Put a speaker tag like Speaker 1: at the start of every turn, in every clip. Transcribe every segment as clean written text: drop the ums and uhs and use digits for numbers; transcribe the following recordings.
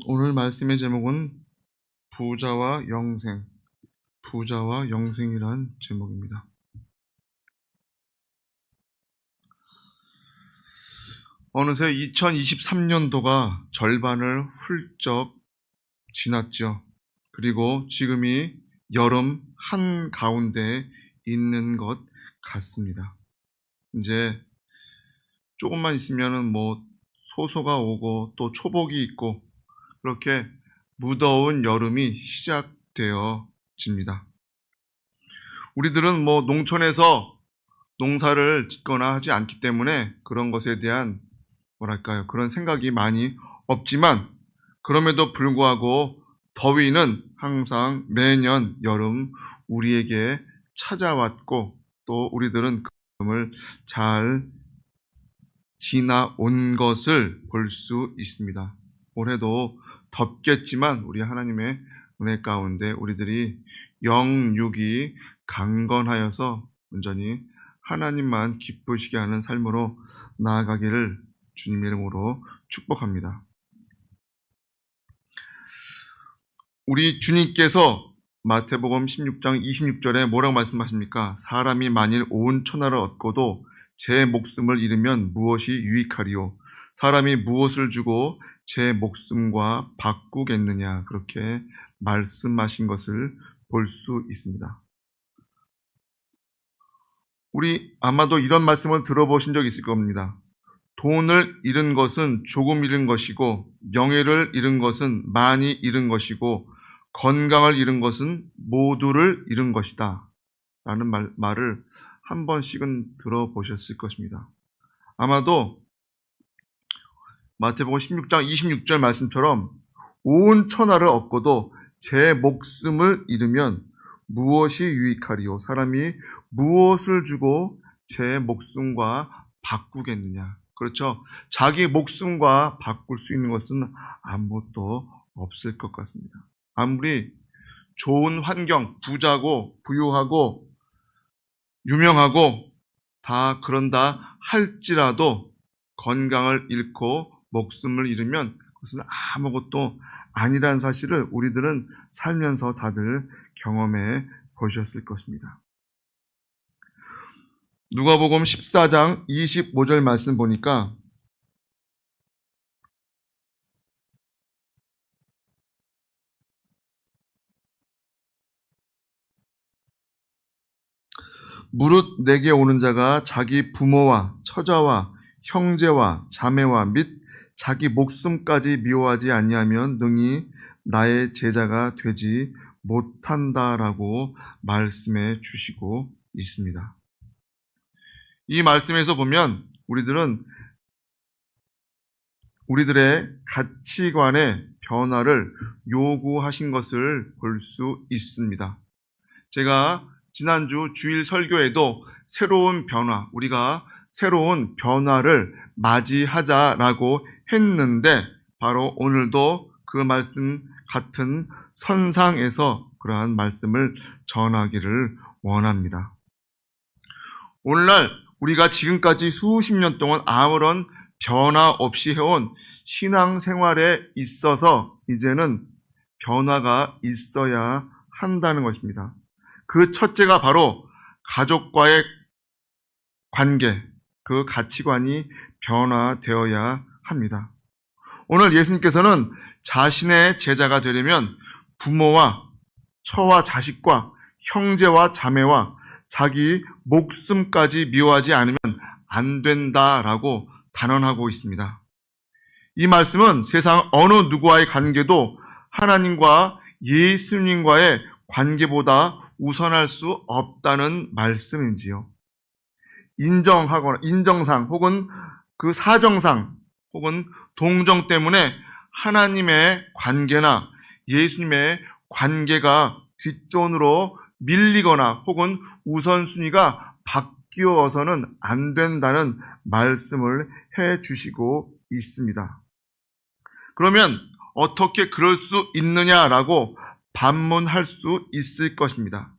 Speaker 1: 오늘 말씀의 제목은 부자와 영생이란 제목입니다. 어느새 2023년도가 절반을 훌쩍 지났죠. 그리고 지금이 여름 한가운데 있는 것 같습니다. 이제 조금만 있으면은 소소가 오고 또 초복이 있고 그렇게 무더운 여름이 시작되어집니다. 우리들은 농촌에서 농사를 짓거나 하지 않기 때문에 그런 것에 대한 그런 생각이 많이 없지만, 그럼에도 불구하고 더위는 항상 매년 여름 우리에게 찾아왔고 또 우리들은 그 여름을 잘 지나온 것을 볼 수 있습니다. 올해도 덥겠지만 우리 하나님의 은혜 가운데 우리들이 영육이 강건하여서 온전히 하나님만 기쁘시게 하는 삶으로 나아가기를 주님의 이름으로 축복합니다. 우리 주님께서 마태복음 16장 26절에 뭐라고 말씀하십니까? 사람이 만일 온 천하를 얻고도 제 목숨을 잃으면 무엇이 유익하리요? 사람이 무엇을 주고 제 목숨과 바꾸겠느냐? 그렇게 말씀하신 것을 볼 수 있습니다. 우리 아마도 이런 말씀을 들어보신 적 있을 겁니다. 돈을 잃은 것은 조금 잃은 것이고, 명예를 잃은 것은 많이 잃은 것이고, 건강을 잃은 것은 모두를 잃은 것이다 라는 말을 한 번씩은 들어보셨을 것입니다. 아마도 마태복음 16장 26절 말씀처럼 온 천하를 얻고도 제 목숨을 잃으면 무엇이 유익하리요? 사람이 무엇을 주고 제 목숨과 바꾸겠느냐? 그렇죠. 자기 목숨과 바꿀 수 있는 것은 아무것도 없을 것 같습니다. 아무리 좋은 환경, 부자고 부유하고 유명하고 다 그런다 할지라도 건강을 잃고 목숨을 잃으면 그것은 아무것도 아니라는 사실을 우리들은 살면서 다들 경험해 보셨을 것입니다. 누가복음 14장 25절 말씀 보니까 무릇 내게 오는 자가 자기 부모와 처자와 형제와 자매와 및 자기 목숨까지 미워하지 아니하면 능히 나의 제자가 되지 못한다라고 말씀해 주시고 있습니다. 이 말씀에서 보면 우리들의 가치관의 변화를 요구하신 것을 볼 수 있습니다. 제가 지난주 주일 설교에도 우리가 새로운 변화를 맞이하자라고 했는데, 바로 오늘도 그 말씀 같은 선상에서 그러한 말씀을 전하기를 원합니다. 오늘날 우리가 지금까지 수십 년 동안 아무런 변화 없이 해온 신앙생활에 있어서 이제는 변화가 있어야 한다는 것입니다. 그 첫째가 바로 가족과의 관계, 그 가치관이 변화되어야 합니다. 오늘 예수님께서는 자신의 제자가 되려면 부모와 처와 자식과 형제와 자매와 자기 목숨까지 미워하지 않으면 안 된다라고 단언하고 있습니다. 이 말씀은 세상 어느 누구와의 관계도 하나님과 예수님과의 관계보다 우선할 수 없다는 말씀인지요. 인정상 혹은 그 사정상 혹은 동정 때문에 하나님의 관계나 예수님의 관계가 뒷전으로 밀리거나 혹은 우선순위가 바뀌어서는 안 된다는 말씀을 해 주시고 있습니다. 그러면 어떻게 그럴 수 있느냐라고 반문할 수 있을 것입니다.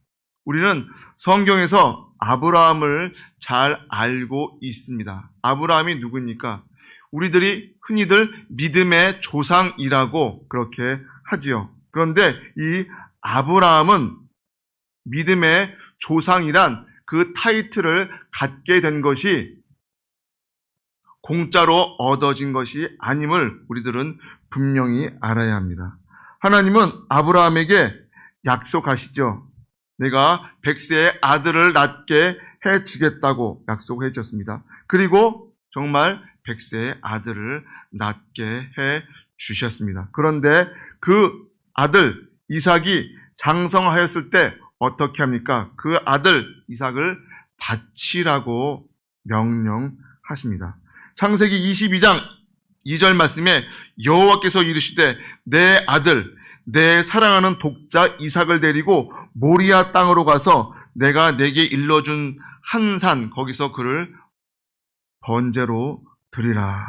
Speaker 1: 우리는 성경에서 아브라함을 잘 알고 있습니다. 아브라함이 누구입니까? 우리들이 흔히들 믿음의 조상이라고 그렇게 하지요. 그런데 이 아브라함은 믿음의 조상이란 그 타이틀을 갖게 된 것이 공짜로 얻어진 것이 아님을 우리들은 분명히 알아야 합니다. 하나님은 아브라함에게 약속하시죠. 내가 100세의 아들을 낳게 해주겠다고 약속해 주셨습니다. 그리고 정말 100세의 아들을 낳게 해 주셨습니다. 그런데 그 아들 이삭이 장성하였을 때 어떻게 합니까? 그 아들 이삭을 바치라고 명령하십니다. 창세기 22장 2절 말씀에 여호와께서 이르시되 내 아들 내 사랑하는 독자 이삭을 데리고 모리아 땅으로 가서 내가 내게 일러준 한 산 거기서 그를 번제로 드리라.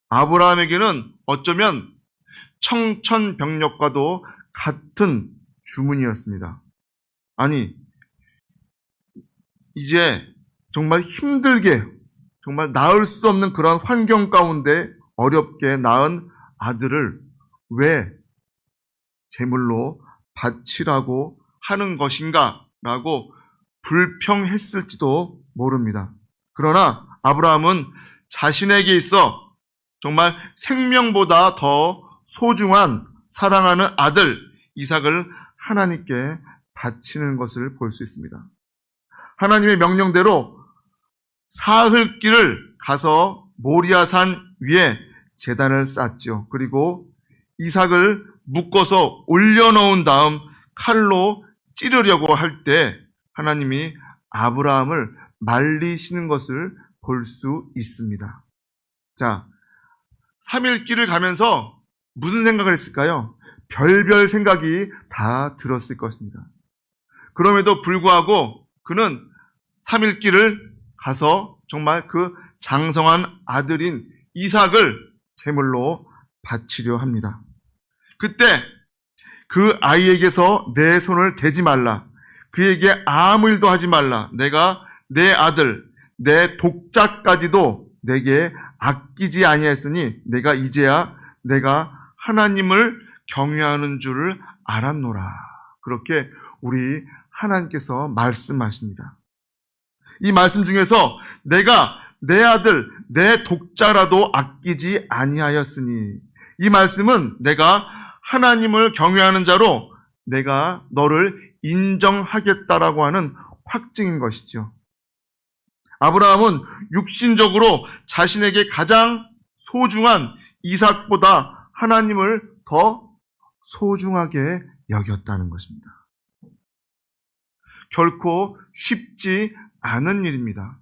Speaker 1: 아브라함에게는 어쩌면 청천벽력과도 같은 주문이었습니다. 아니 이제 정말 힘들게 정말 낳을 수 없는 그런 환경 가운데 어렵게 낳은 아들을 왜 제물로 바치라고 하는 것인가 라고 불평했을지도 모릅니다. 그러나 아브라함은 자신에게 있어 정말 생명보다 더 소중한 사랑하는 아들 이삭을 하나님께 바치는 것을 볼 수 있습니다. 하나님의 명령대로 사흘길을 가서 모리아산 위에 제단을 쌓죠. 그리고 이삭을 묶어서 올려놓은 다음 칼로 찌르려고 할 때 하나님이 아브라함을 말리시는 것을 볼 수 있습니다. 자, 3일 길을 가면서 무슨 생각을 했을까요? 별별 생각이 다 들었을 것입니다. 그럼에도 불구하고 그는 3일 길을 가서 정말 그 장성한 아들인 이삭을 제물로 바치려 합니다. 그때 그 아이에게서 내 손을 대지 말라. 그에게 아무 일도 하지 말라. 내가 내 아들, 내 독자까지도 내게 아끼지 아니하였으니 내가 이제야 내가 하나님을 경외하는 줄을 알았노라. 그렇게 우리 하나님께서 말씀하십니다. 이 말씀 중에서 내가 내 아들, 내 독자라도 아끼지 아니하였으니 이 말씀은 내가 하나님을 경외하는 자로 내가 너를 인정하겠다라고 하는 확증인 것이죠. 아브라함은 육신적으로 자신에게 가장 소중한 이삭보다 하나님을 더 소중하게 여겼다는 것입니다. 결코 쉽지 않은 일입니다.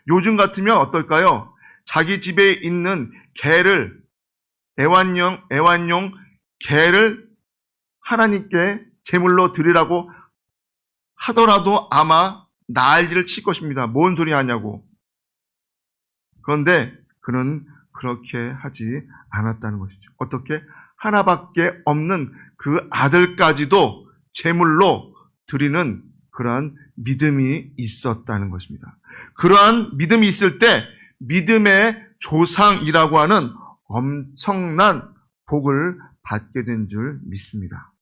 Speaker 1: 요즘 같으면 어떨까요? 자기 집에 있는 개를 애완용 개를 하나님께 제물로 드리라고 하더라도 아마 난리를 칠 것입니다. 뭔 소리 하냐고. 그런데 그는 그렇게 하지 않았다는 것이죠. 어떻게? 하나밖에 없는 그 아들까지도 제물로 드리는 그러한 믿음이 있었다는 것입니다. 그러한 믿음이 있을 때 믿음의 조상이라고 하는 엄청난 복을 받게 된 줄 믿습니다.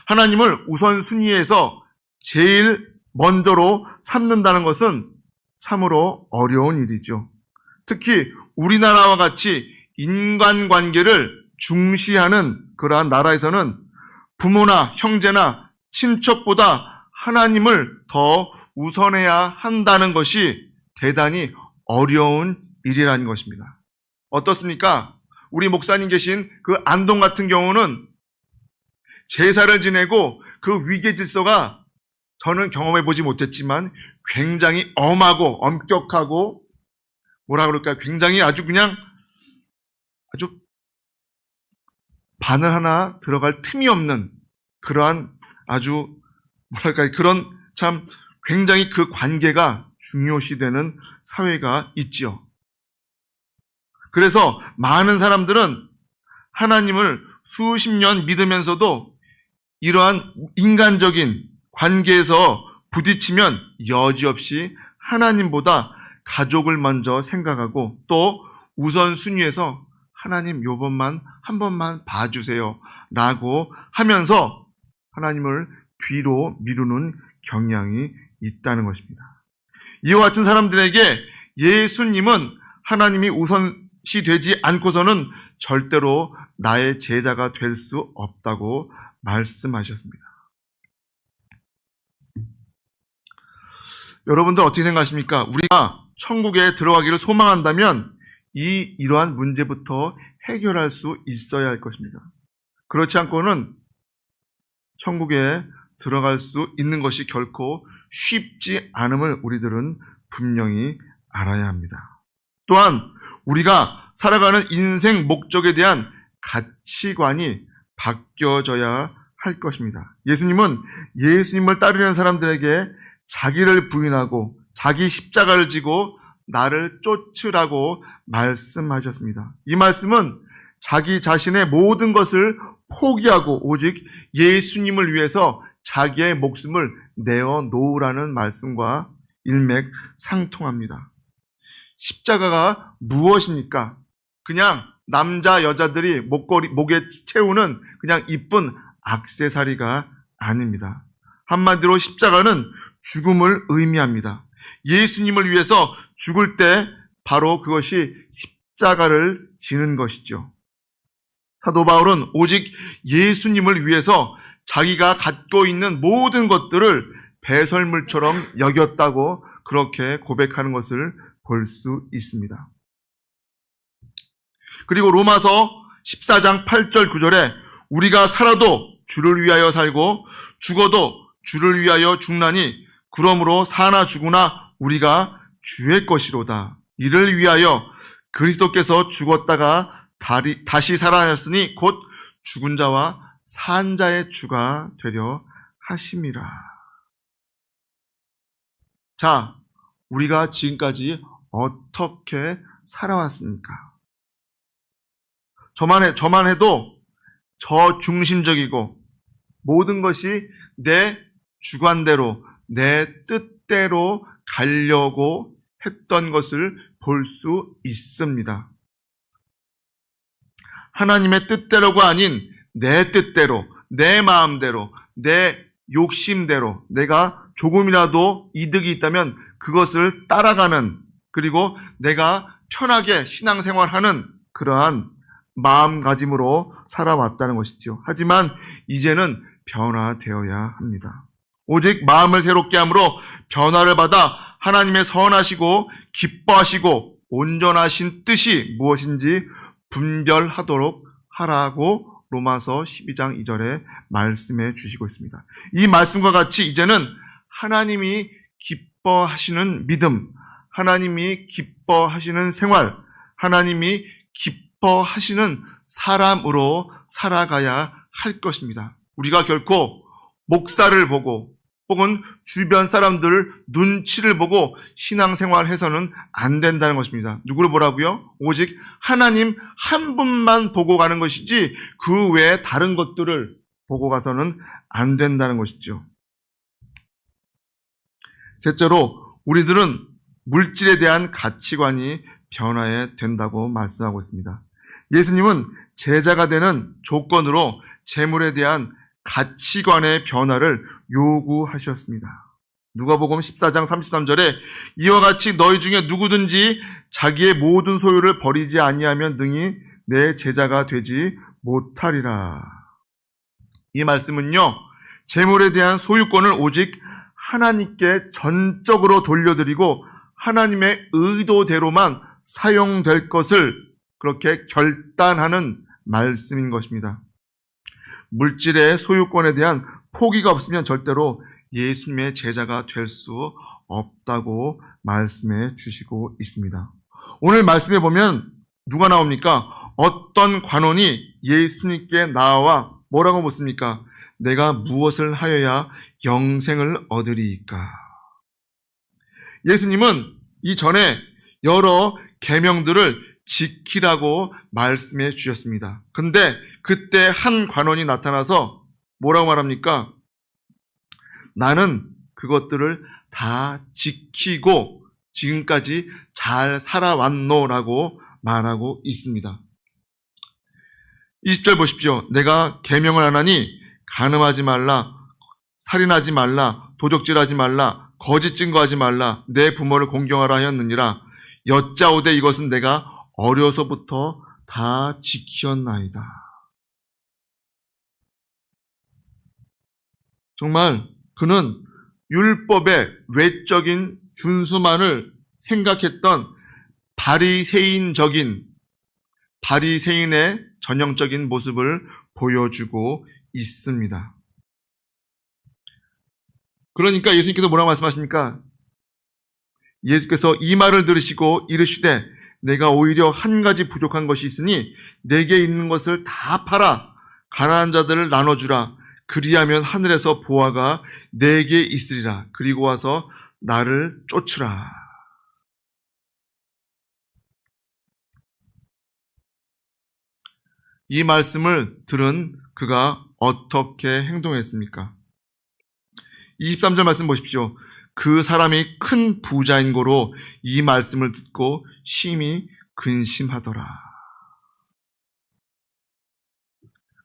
Speaker 1: 하나님을 우선순위에서 제일 먼저로 삼는다는 것은 참으로 어려운 일이죠. 특히 우리나라와 같이 인간관계를 중시하는 그러한 나라에서는 부모나 형제나 친척보다 하나님을 더 우선해야 한다는 것이 대단히 어려운 일이라는 것입니다. 어떻습니까? 우리 목사님 계신 그 안동 같은 경우는 제사를 지내고 그 위계 질서가 저는 경험해보지 못했지만 굉장히 엄하고 엄격하고 뭐라 그럴까요? 굉장히 아주 바늘 하나 들어갈 틈이 없는 그러한 아주 뭐랄까요? 그런 참 굉장히 그 관계가 중요시되는 사회가 있죠. 그래서 많은 사람들은 하나님을 수십 년 믿으면서도 이러한 인간적인 관계에서 부딪히면 여지없이 하나님보다 가족을 먼저 생각하고 또 우선순위에서 하나님 요번만 한 번만 봐주세요 라고 하면서 하나님을 뒤로 미루는 경향이 있다는 것입니다. 이와 같은 사람들에게 예수님은 하나님이 우선시 되지 않고서는 절대로 나의 제자가 될 수 없다고 말씀하셨습니다. 여러분들 어떻게 생각하십니까? 우리가 천국에 들어가기를 소망한다면 이러한 문제부터 해결할 수 있어야 할 것입니다. 그렇지 않고는 천국에 들어갈 수 있는 것이 결코 쉽지 않음을 우리들은 분명히 알아야 합니다. 또한 우리가 살아가는 인생 목적에 대한 가치관이 바뀌어져야 할 것입니다. 예수님은 예수님을 따르려는 사람들에게 자기를 부인하고 자기 십자가를 지고 나를 쫓으라고 말씀하셨습니다. 이 말씀은 자기 자신의 모든 것을 포기하고 오직 예수님을 위해서 자기의 목숨을 내어놓으라는 말씀과 일맥상통합니다. 십자가가 무엇입니까? 그냥 남자 여자들이 목에 채우는 그냥 이쁜 액세서리가 아닙니다. 한마디로 십자가는 죽음을 의미합니다. 예수님을 위해서 죽을 때 바로 그것이 십자가를 지는 것이죠. 사도 바울은 오직 예수님을 위해서 자기가 갖고 있는 모든 것들을 배설물처럼 여겼다고 그렇게 고백하는 것을 볼 수 있습니다. 그리고 로마서 14장 8절 9절에 우리가 살아도 주를 위하여 살고 죽어도 주를 위하여 죽나니 그러므로 사나 죽으나 우리가 주의 것이로다. 이를 위하여 그리스도께서 죽었다가 다시 살아났으니 곧 죽은 자와 산 자의 주가 되려 하심이라. 자, 우리가 지금까지 어떻게 살아왔습니까? 저만 해도 저 중심적이고 모든 것이 내 주관대로 내 뜻대로 가려고 했던 것을 볼 수 있습니다. 하나님의 뜻대로가 아닌 내 뜻대로, 내 마음대로, 내 욕심대로 내가 조금이라도 이득이 있다면 그것을 따라가는, 그리고 내가 편하게 신앙생활하는 그러한 마음가짐으로 살아왔다는 것이죠. 하지만 이제는 변화되어야 합니다. 오직 마음을 새롭게 함으로 변화를 받아 하나님의 선하시고 기뻐하시고 온전하신 뜻이 무엇인지 분별하도록 하라고 로마서 12장 2절에 말씀해 주시고 있습니다. 이 말씀과 같이 이제는 하나님이 기뻐하시는 믿음, 하나님이 기뻐하시는 생활, 하나님이 기뻐하시는 사람으로 살아가야 할 것입니다. 우리가 결코 목사를 보고 혹은 주변 사람들 눈치를 보고 신앙생활해서는 안 된다는 것입니다. 누구를 보라고요? 오직 하나님 한 분만 보고 가는 것이지 그 외에 다른 것들을 보고 가서는 안 된다는 것이죠. 셋째로 우리들은 물질에 대한 가치관이 변화해야 된다고 말씀하고 있습니다. 예수님은 제자가 되는 조건으로 재물에 대한 가치관의 변화를 요구하셨습니다. 누가복음 14장 33절에 이와 같이 너희 중에 누구든지 자기의 모든 소유를 버리지 아니하면 능히 내 제자가 되지 못하리라. 이 말씀은요, 재물에 대한 소유권을 오직 하나님께 전적으로 돌려드리고 하나님의 의도대로만 사용될 것을 그렇게 결단하는 말씀인 것입니다. 물질의 소유권에 대한 포기가 없으면 절대로 예수님의 제자가 될 수 없다고 말씀해 주시고 있습니다. 오늘 말씀에 보면 누가 나옵니까? 어떤 관원이 예수님께 나와 뭐라고 묻습니까? 내가 무엇을 하여야 영생을 얻으리이까? 예수님은 이전에 여러 계명들을 지키라고 말씀해 주셨습니다. 근데 그때 한 관원이 나타나서 뭐라고 말합니까? 나는 그것들을 다 지키고 지금까지 잘 살아왔노라고 말하고 있습니다. 20절 보십시오. 내가 계명을 안 하니 간음하지 말라, 살인하지 말라, 도적질하지 말라, 거짓 증거하지 말라, 내 부모를 공경하라 하였느니라. 여짜오되 이것은 내가 어려서부터 다 지켰나이다. 정말 그는 율법의 외적인 준수만을 생각했던 바리새인의 전형적인 모습을 보여주고 있습니다. 그러니까 예수님께서 뭐라고 말씀하십니까? 예수께서 이 말을 들으시고 이르시되 내가 오히려 한 가지 부족한 것이 있으니 내게 있는 것을 다 팔아 가난한 자들을 나눠주라. 그리하면 하늘에서 보화가 내게 있으리라. 그리고 와서 나를 쫓으라. 이 말씀을 들은 그가 어떻게 행동했습니까? 23절 말씀 보십시오. 그 사람이 큰 부자인 고로 이 말씀을 듣고 심히 근심하더라.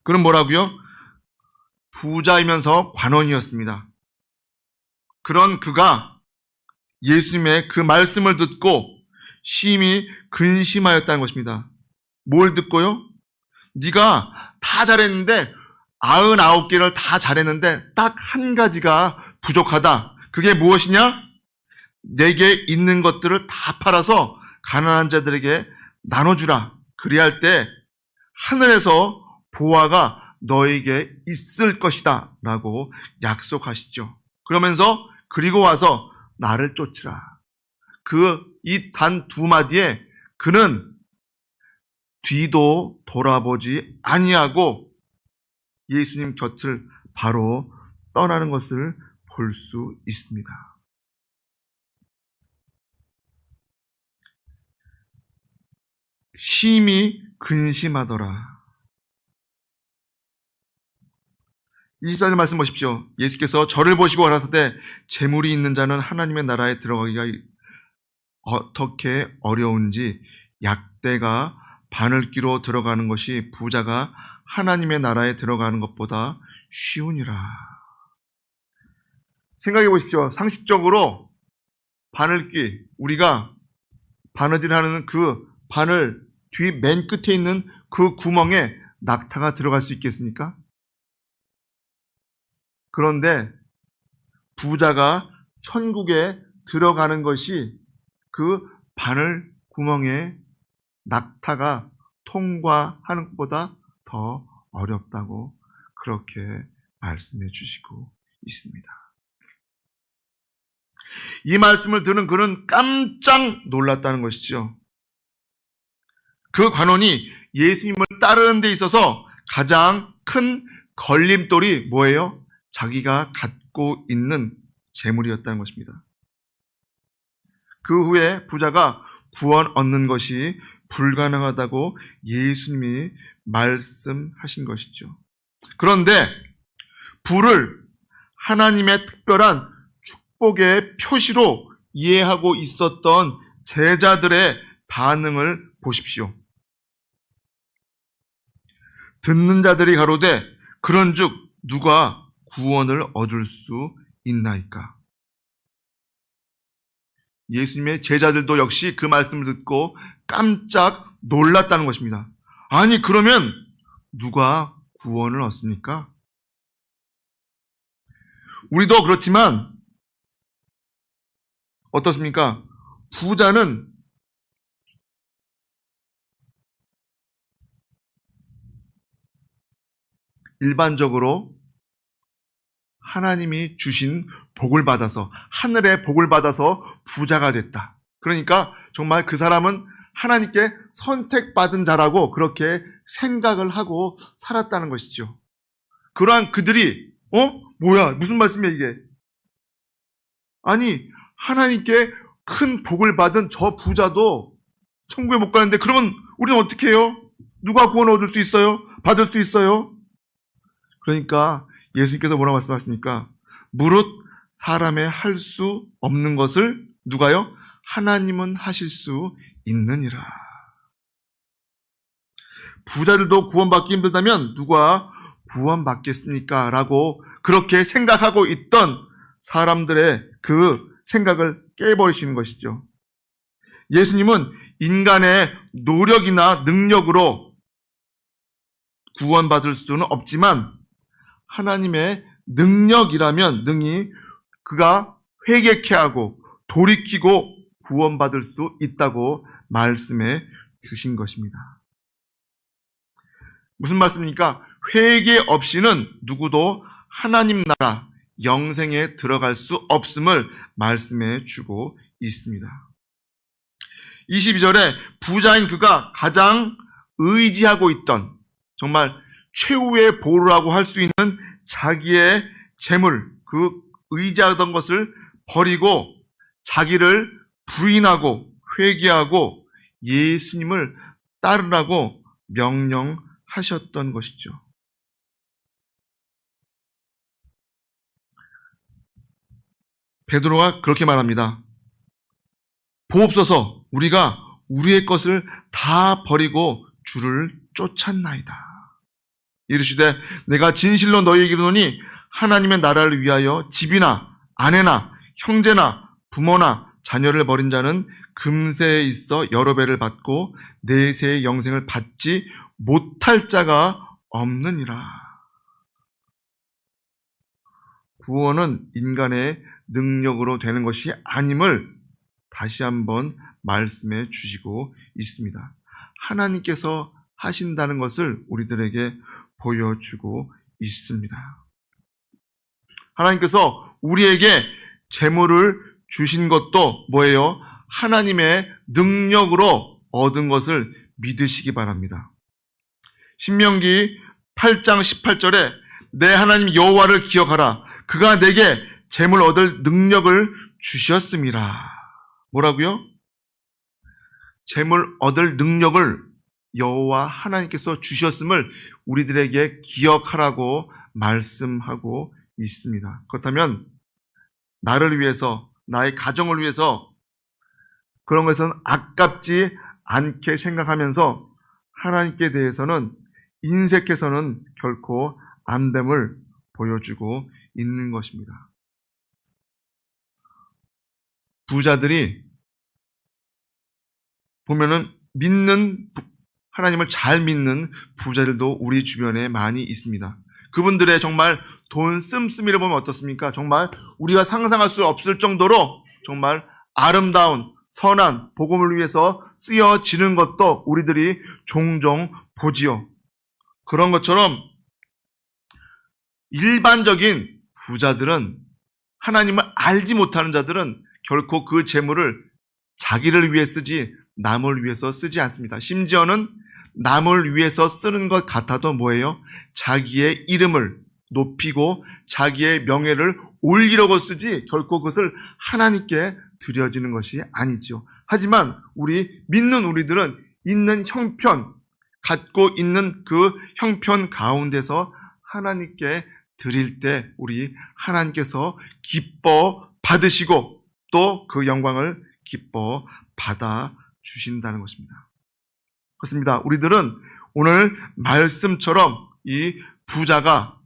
Speaker 1: 그는 뭐라고요? 부자이면서 관원이었습니다. 그런 그가 예수님의 그 말씀을 듣고 심히 근심하였다는 것입니다. 뭘 듣고요? 네가 다 잘했는데 99개를 다 잘했는데 딱 한 가지가 부족하다. 그게 무엇이냐? 내게 있는 것들을 다 팔아서 가난한 자들에게 나눠주라. 그리할 때 하늘에서 보화가 너에게 있을 것이다 라고 약속하시죠. 그러면서 그리고 와서 나를 쫓으라. 이 단 두 마디에 그는 뒤도 돌아보지 아니하고 예수님 곁을 바로 떠나는 것을 볼 수 있습니다. 심히 근심하더라. 24절 말씀 보십시오. 예수께서 저를 보시고 가라사대 재물이 있는 자는 하나님의 나라에 들어가기가 어떻게 어려운지 약대가 바늘귀로 들어가는 것이 부자가 하나님의 나라에 들어가는 것보다 쉬우니라. 생각해 보십시오. 상식적으로 바늘귀, 우리가 바느질하는 그 바늘 뒤 맨 끝에 있는 그 구멍에 낙타가 들어갈 수 있겠습니까? 그런데 부자가 천국에 들어가는 것이 그 바늘 구멍에 낙타가 통과하는 것보다 더 어렵다고 그렇게 말씀해 주시고 있습니다. 이 말씀을 들은 그는 깜짝 놀랐다는 것이죠. 그 관원이 예수님을 따르는 데 있어서 가장 큰 걸림돌이 뭐예요? 자기가 갖고 있는 재물이었다는 것입니다. 그 후에 부자가 구원 얻는 것이 불가능하다고 예수님이 말씀하신 것이죠. 그런데 불을 하나님의 특별한 축복의 표시로 이해하고 있었던 제자들의 반응을 보십시오. 듣는 자들이 가로되 그런즉 누가 구원을 얻을 수 있나이까? 예수님의 제자들도 역시 그 말씀을 듣고 깜짝 놀랐다는 것입니다. 아니 그러면 누가 구원을 얻습니까? 우리도 그렇지만 어떻습니까? 부자는 일반적으로 하나님이 주신 복을 받아서, 하늘의 복을 받아서 부자가 됐다. 그러니까 정말 그 사람은 하나님께 선택받은 자라고 그렇게 생각을 하고 살았다는 것이죠. 그러한 그들이 뭐야? 무슨 말씀이야 이게? 아니 하나님께 큰 복을 받은 저 부자도 천국에 못 가는데 그러면 우리는 어떻게 해요? 누가 구원을 얻을 수 있어요? 받을 수 있어요? 그러니까 예수님께서 뭐라고 말씀하십니까? 무릇 사람의 할 수 없는 것을 누가요? 하나님은 하실 수 있느니라. 부자들도 구원받기 힘들다면 누가 구원받겠습니까? 라고 그렇게 생각하고 있던 사람들의 그 생각을 깨버리시는 것이죠. 예수님은 인간의 노력이나 능력으로 구원받을 수는 없지만 하나님의 능력이라면 능히 그가 회개케 하고 돌이키고 구원받을 수 있다고 말씀해 주신 것입니다. 무슨 말씀입니까? 회개 없이는 누구도 하나님 나라 영생에 들어갈 수 없음을 말씀해 주고 있습니다. 22절에 부자인 그가 가장 의지하고 있던 정말 최후의 보루라고 할 수 있는 자기의 재물, 그 의지하던 것을 버리고 자기를 부인하고 회개하고 예수님을 따르라고 명령하셨던 것이죠. 베드로가 그렇게 말합니다. 보옵소서 우리가 우리의 것을 다 버리고 주를 쫓았나이다. 이르시되 내가 진실로 너희에게 이르노니 하나님의 나라를 위하여 집이나 아내나 형제나 부모나 자녀를 버린 자는 금세에 있어 여러 배를 받고 내세의 영생을 받지 못할 자가 없느니라. 구원은 인간의 능력으로 되는 것이 아님을 다시 한번 말씀해 주시고 있습니다. 하나님께서 하신다는 것을 우리들에게 보여주고 있습니다. 하나님께서 우리에게 재물을 주신 것도 뭐예요? 하나님의 능력으로 얻은 것을 믿으시기 바랍니다. 신명기 8장 18절에 내 하나님 여호와를 기억하라. 그가 내게 재물 얻을 능력을 주셨음이라. 뭐라고요? 재물 얻을 능력을 여호와 하나님께서 주셨음을 우리들에게 기억하라고 말씀하고 있습니다. 그렇다면 나를 위해서, 나의 가정을 위해서 그런 것은 아깝지 않게 생각하면서 하나님께 대해서는 인색해서는 결코 안 됨을 보여주고 있는 것입니다. 부자들이 보면은 하나님을 잘 믿는 부자들도 우리 주변에 많이 있습니다. 그분들의 정말 돈 씀씀이를 보면 어떻습니까? 정말 우리가 상상할 수 없을 정도로 정말 아름다운 선한 복음을 위해서 쓰여지는 것도 우리들이 종종 보지요. 그런 것처럼 일반적인 부자들은, 하나님을 알지 못하는 자들은 결코 그 재물을 자기를 위해 쓰지 남을 위해서 쓰지 않습니다. 심지어는 남을 위해서 쓰는 것 같아도 뭐예요? 자기의 이름을 높이고 자기의 명예를 올리려고 쓰지 결코 그것을 하나님께 드려지는 것이 아니죠. 하지만 우리 믿는 우리들은 있는 형편, 갖고 있는 그 형편 가운데서 하나님께 드릴 때 우리 하나님께서 기뻐 받으시고 또 그 영광을 기뻐 받아 주신다는 것입니다. 그렇습니다. 우리들은 오늘 말씀처럼 이 부자가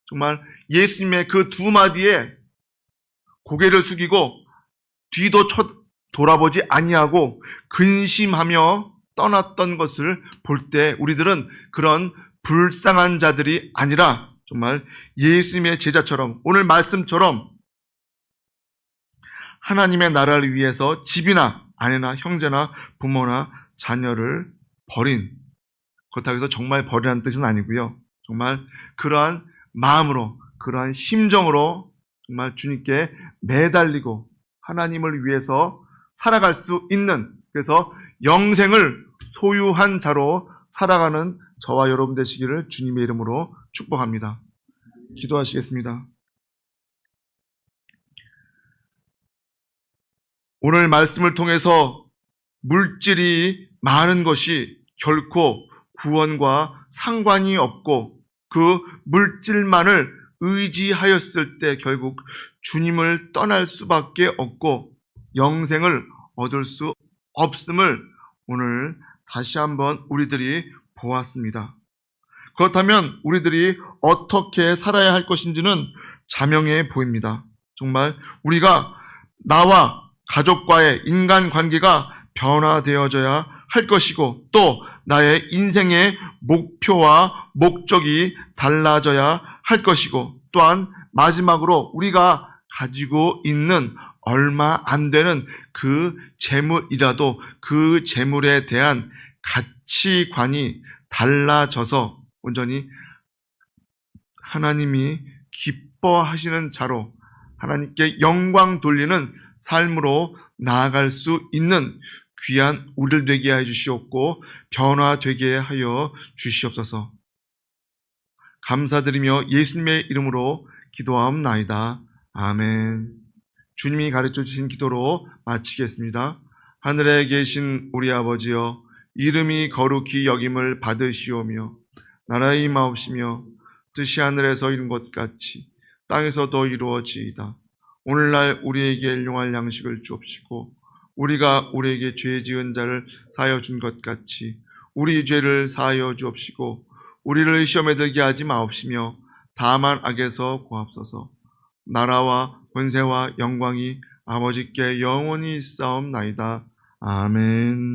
Speaker 1: 정말 예수님의 그 두 마디에 고개를 숙이고 뒤도 돌아보지 아니하고 근심하며 떠났던 것을 볼 때 우리들은 그런 불쌍한 자들이 아니라 정말 예수님의 제자처럼 오늘 말씀처럼 하나님의 나라를 위해서 집이나 아내나 형제나 부모나 자녀를 버린, 그렇다고 해서 정말 버리라는 뜻은 아니고요. 정말 그러한 마음으로, 그러한 심정으로 정말 주님께 매달리고 하나님을 위해서 살아갈 수 있는, 그래서 영생을 소유한 자로 살아가는 저와 여러분 되시기를 주님의 이름으로 축복합니다. 기도하시겠습니다. 오늘 말씀을 통해서 물질이 많은 것이 결코 구원과 상관이 없고 그 물질만을 의지하였을 때 결국 주님을 떠날 수밖에 없고 영생을 얻을 수 없음을 오늘 다시 한번 우리들이 보았습니다. 그렇다면 우리들이 어떻게 살아야 할 것인지는 자명해 보입니다. 정말 우리가 나와 가족과의 인간관계가 변화되어져야 할 것이고, 또 나의 인생의 목표와 목적이 달라져야 할 것이고, 또한 마지막으로 우리가 가지고 있는 얼마 안 되는 그 재물이라도 그 재물에 대한 가치관이 달라져서 온전히 하나님이 기뻐하시는 자로 하나님께 영광 돌리는 삶으로 나아갈 수 있는 귀한 우리를 되게 하여 주시옵고 변화되게 하여 주시옵소서. 감사드리며 예수님의 이름으로 기도하옵나이다. 아멘. 주님이 가르쳐 주신 기도로 마치겠습니다. 하늘에 계신 우리 아버지여, 이름이 거룩히 여김을 받으시오며 나라의 임하옵시며 뜻이 하늘에서 이룬 것 같이 땅에서도 이루어지이다. 오늘날 우리에게 일용할 양식을 주옵시고 우리가 우리에게 죄 지은 자를 사하여 준 것 같이 우리 죄를 사하여 주옵시고 우리를 시험에 들게 하지 마옵시며 다만 악에서 구하옵소서. 나라와 권세와 영광이 아버지께 영원히 있사옵나이다. 아멘.